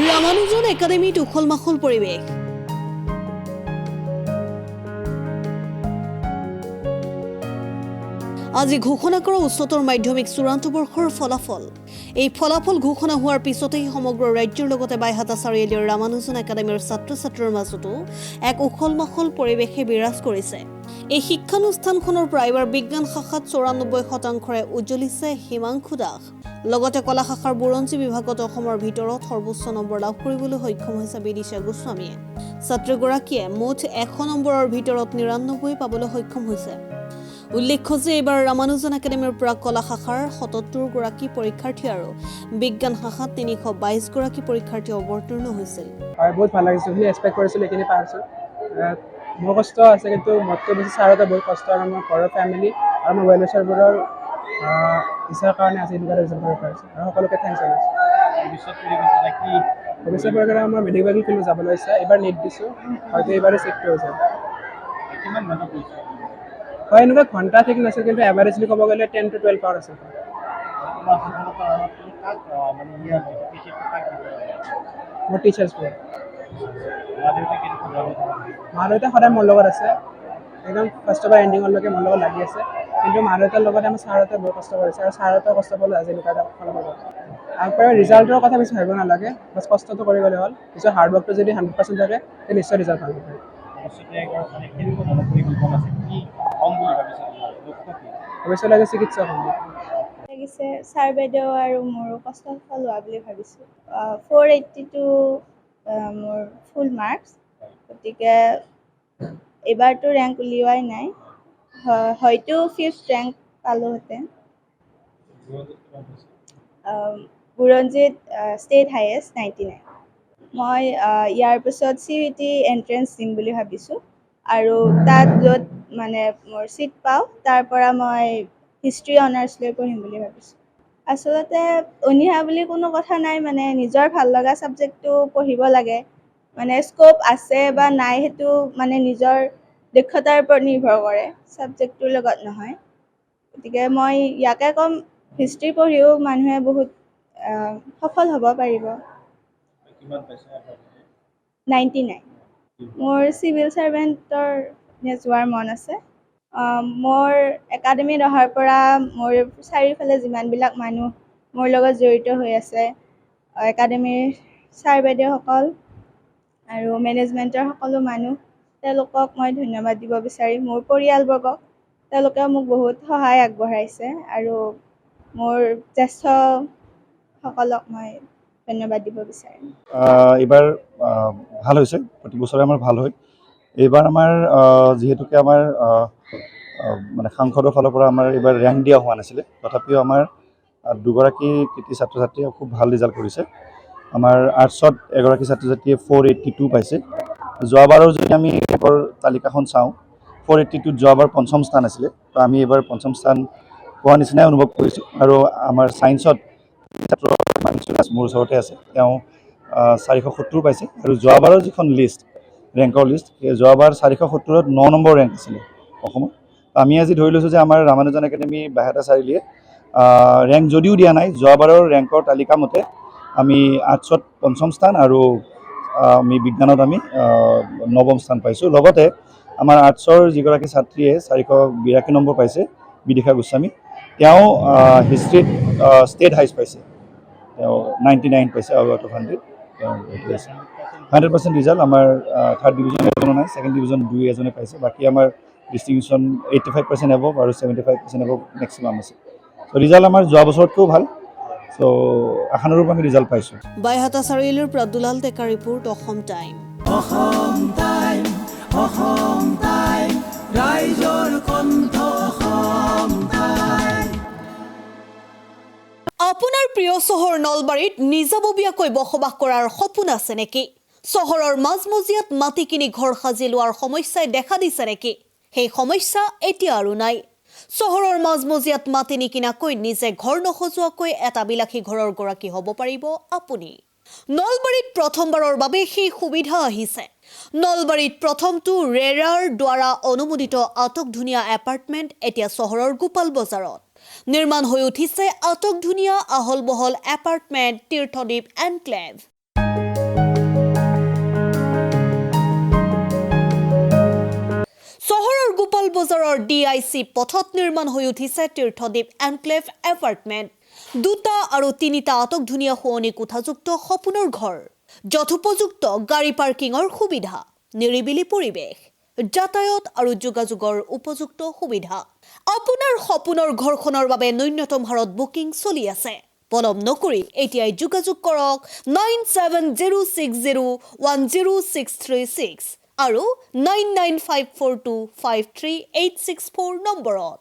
ৰামানুজন একাডেমীত উখল-মাখল পৰিৱেশ। আজি ঘোষণা কৰা উচ্চতৰ মাধ্যমিক চূড়ান্ত বৰ্ষৰ ফলাফল। এই ফলাফল ঘোষণা হোৱাৰ পিছতেই সমগ্ৰ ৰাজ্যৰ লগতে বাইহাটা চাৰিআলিৰ ৰামানুজন একাডেমীৰ ছাত্ৰ-ছাত্ৰীৰ মাজতো এক উখল-মাখল পৰিৱেশে বিৰাজ কৰিছে। এই শিক্ষানুষ্ঠানখনৰ পৰা এইবাৰ বিজ্ঞান শাখাত ৯৪%ৰে উজ্জ্বলিছে হিমাংশু দাস। লগতে কলা শাখাৰ বুৰঞ্জী বিভাগত অসমৰ ভিতৰত সৰ্বোচ্চ নম্বৰ লাভ কৰিবলৈ সক্ষম হৈছে বিদিশা গোস্বামীয়ে। ছাত্ৰীগৰাকীয়ে মুঠ ১০০ নম্বৰৰ ভিতৰত ৯৯ পাবলৈ সক্ষম হৈছে। উল্লেখ্য যে এইবাৰ ৰামানুজন একাডেমীৰ পৰা কলা শাখাৰ ৭৭ গৰাকী পৰীক্ষাৰ্থী আৰু বিজ্ঞান শাখাত ৩২২ গৰাকী পৰীক্ষাৰ্থী অৱতীৰ্ণ হৈছিল। বহুত ভাল লাগিছে বুলি এক্সপেক্ট কৰিছিলোঁ, এইখিনি পাইছোঁ। মোৰ কষ্ট আছে, কিন্তু মোতকৈ বেছি ছাৰহঁতে বহুত কষ্ট আৰু মোৰ ঘৰৰ ফেমিলি আৰু মোৰ ৱেলউইচাৰবোৰৰ ঈশ্বৰৰ কাৰণে আজি এনেকুৱা ৰিজাল্ট কৰিব পাৰিছোঁ আৰু সকলোকে থেংকছ জনাইছোঁ। ভৱিষ্যত পৰিকল্পনা মই মেডিকেল ফিল্ডত যাবলৈ ইচ্ছা। এইবাৰ নীট দিছোঁ, হয়তো এইবাৰে চিট হৈ যায়। হয়, এনেকুৱা ঘণ্টা ঠিক নাছিল, কিন্তু এভাৰেজলি ক'ব গ'লে 10 to 12 আৱাৰ আছিল। মোৰ টিচাৰ্ছবোৰ মা-দেউতা সদায় মোৰ লগত আছে, একদম ফাৰ্ষ্টৰ পৰা এণ্ডিঙলৈকে মোৰ লগত লাগি আছে। কিন্তু মা-দেউতাৰ লগতে আমাৰ ছাৰহঁতে বহুত কষ্ট কৰিছে আৰু ছাৰহঁতেও কষ্ট পালে আজি এনেকুৱা এটা ফলাফল পাব। আগৰ ৰিজাল্টৰ কথা বেছি ভাবিব নালাগে, বাছ কষ্টটো কৰি গ'লে হ'ল। নিজৰ হাৰ্ডৱৰ্কটো যদি 100% থাকে, তেতিয়া নিশ্চয় ৰিজাল্ট ভাল হ'ব। ভৱিষ্যতলৈকে চিকিৎসক হ'ম। লাগিছে ছাৰ বাইদেউ আৰু মোৰো কষ্ট সফল হোৱা বুলি ভাবিছোঁ। 482 মোৰ ফুল মাৰ্কছ, গতিকে এইবাৰতো ৰেংক উলিওৱাই নাই, হয়তো 5th ৰেংক পালোহেঁতেন। বুৰঞ্জীত ষ্টেট হাইয়েষ্ট 99। মই ইয়াৰ পিছত CUET এণ্ট্ৰেঞ্চ দিম বুলি ভাবিছোঁ আৰু তাত য'ত মানে মোৰ ছিট পাওঁ তাৰ পৰা মই হিষ্ট্ৰী অনাৰ্ছ লৈ পঢ়িম বুলি ভাবিছোঁ। আচলতে অনীহা বুলি কোনো কথা নাই, মানে নিজৰ ভাল লগা ছাবজেক্টটো পঢ়িব লাগে। মানে স্ক'প আছে বা নাই সেইটো মানে নিজৰ দক্ষতাৰ ওপৰত নিৰ্ভৰ কৰে, ছাবজেক্টটোৰ লগত নহয়। গতিকে মই ইয়াকে ক'ম, হিষ্ট্ৰী পঢ়িও মানুহে বহুত সফল হ'ব পাৰিব। 99। মোৰ চিভিল ছাৰ্ভেণ্টৰ যোৱাৰ মন আছে। মোৰ একাডেমীত অহাৰ পৰা মোৰ চাৰিওফালে যিমানবিলাক মানুহ মোৰ লগত জড়িত হৈ আছে, একাডেমীৰ ছাৰ বাইদেউসকল আৰু মেনেজমেণ্টৰ সকলো মানুহ, তেওঁলোকক মই ধন্যবাদ দিব বিচাৰিম। মোৰ পৰিয়ালবৰ্গক, তেওঁলোকেও মোক বহুত সহায় আগবঢ়াইছে আৰু মোৰ জ্যেষ্ঠসকলক মই ধন্যবাদ দিব বিচাৰিম। এইবাৰ ভাল হৈছে, প্ৰতি বছৰে আমাৰ ভাল হয়। এইবাৰ আমাৰ যিহেতুকে আমাৰ মানে সাংসদৰ ফালৰ পৰা আমাৰ এইবাৰ ৰেংক দিয়া হোৱা নাছিলে, তথাপিও আমাৰ দুগৰাকী কৃতি ছাত্ৰ ছাত্ৰীয়ে খুব ভাল ৰিজাল্ট কৰিছে। আমাৰ আৰ্টছত এগৰাকী ছাত্ৰ ছাত্ৰীয়ে 482 পাইছে। যোৱাবাৰৰ যদি আমি ৰেংকৰ তালিকাখন চাওঁ, 482ত যোৱাবাৰ ৫ম স্থান আছিলে, তো আমি এইবাৰ ৫ম স্থান পোৱা নিচিনাই অনুভৱ কৰিছোঁ। আৰু আমাৰ ছায়েন্সত ছাত্ৰ মোৰ ওচৰতে আছে, তেওঁ 470 পাইছে। আৰু যোৱাবাৰৰ যিখন লিষ্ট, ৰেংকৰ লিষ্ট, যোৱাবাৰ 470ত 9 নম্বৰ ৰেংক আছিলে অসমত। আমি আজি ধৰি লৈছোঁ যে আমাৰ ৰামানুজন একাডেমী বাইহাটা চাৰিআলিয়ে ৰেংক যদিও দিয়া নাই, যোৱাবাৰৰ ৰেংকৰ তালিকা মতে আমি আৰ্টছত ৫ম স্থান আৰু আমি বিজ্ঞানত আমি ৯ম স্থান পাইছোঁ। লগতে আমাৰ আৰ্টছৰ যিগৰাকী ছাত্ৰীয়ে 482 নম্বৰ পাইছে, বিদিশা গোস্বামী, তেওঁ হিষ্ট্ৰীত ষ্টেট হাইষ্ট পাইছে, তেওঁ 99 পাইছে আউট অফ 100। তেওঁ 100% ৰিজাল্ট। আমাৰ 3rd ডিভিজন এজনো নাই, 2nd ডিভিজন 2 এজনে পাইছে। বাকী আমাৰ ডিষ্টিংশ্যন 85% এবভ আৰু 75% এবভ মেক্সিমাম আছে। চ' ৰিজাল্ট আমাৰ যোৱা বছৰতকৈও ভাল। চ' আশানুৰূপ আমি ৰিজাল্ট পাইছোঁ। বাইহাটা চাৰিআলিৰ পৰা দুলাল ডেকা ৰিপোৰ্ট, অসম টাইম। আপোনাৰ প্ৰিয় চহৰ নলবাৰীত নিজাববীয়াকৈ বসবাস কৰাৰ সপোন আছে নেকি? চহৰৰ মাজমজিয়াত মাটি কিনি ঘৰ সাজি লোৱাৰ সমস্যাই দেখা দিছে নেকি? সেই সমস্যা এতিয়া আৰু নাই। চহৰৰ মাজমজিয়াত মাটি নিকিনাকৈ নিজে ঘৰ নসজোৱাকৈ এটা বিলাসী ঘৰৰ গৰাকী হ'ব পাৰিব আপুনি। নলবাৰীত প্ৰথমবাৰৰ বাবে সেই সুবিধা আহিছে। নলবাৰীত প্ৰথমটো ৰেৰাৰ দ্বাৰা অনুমোদিত আটকধুনীয়া এপাৰ্টমেণ্ট এতিয়া চহৰৰ গোপাল বজাৰত। নিৰ্মাণ হৈ উঠিছে আটকধুনীয়া আহল বহল এপাৰ্টমেণ্ট তীৰ্থদ্বীপ এনক্লেভ। লাহোৱাল বজাৰৰ DIC পথত নিৰ্মাণ হৈ উঠিছে তীৰ্থদ্বীপ এনক্লেভ এপাৰ্টমেণ্ট। 2টা আৰু 3টা আটকধুনীয়া শুৱনি কোঠাযুক্ত সপোনৰ ঘৰ, যথোপযুক্ত গাড়ী পাৰ্কিঙৰ সুবিধা, নিৰিবিলি পৰিৱেশ, যাতায়াত আৰু যোগাযোগৰ উপযুক্ত সুবিধা। আপোনাৰ সপোনৰ ঘৰখনৰ বাবে ন্যূনতম হাৰত বুকিং চলি আছে। পলম নকৰি এতিয়াই যোগাযোগ কৰক 9706010636 আৰু 9954253864 নম্বৰত।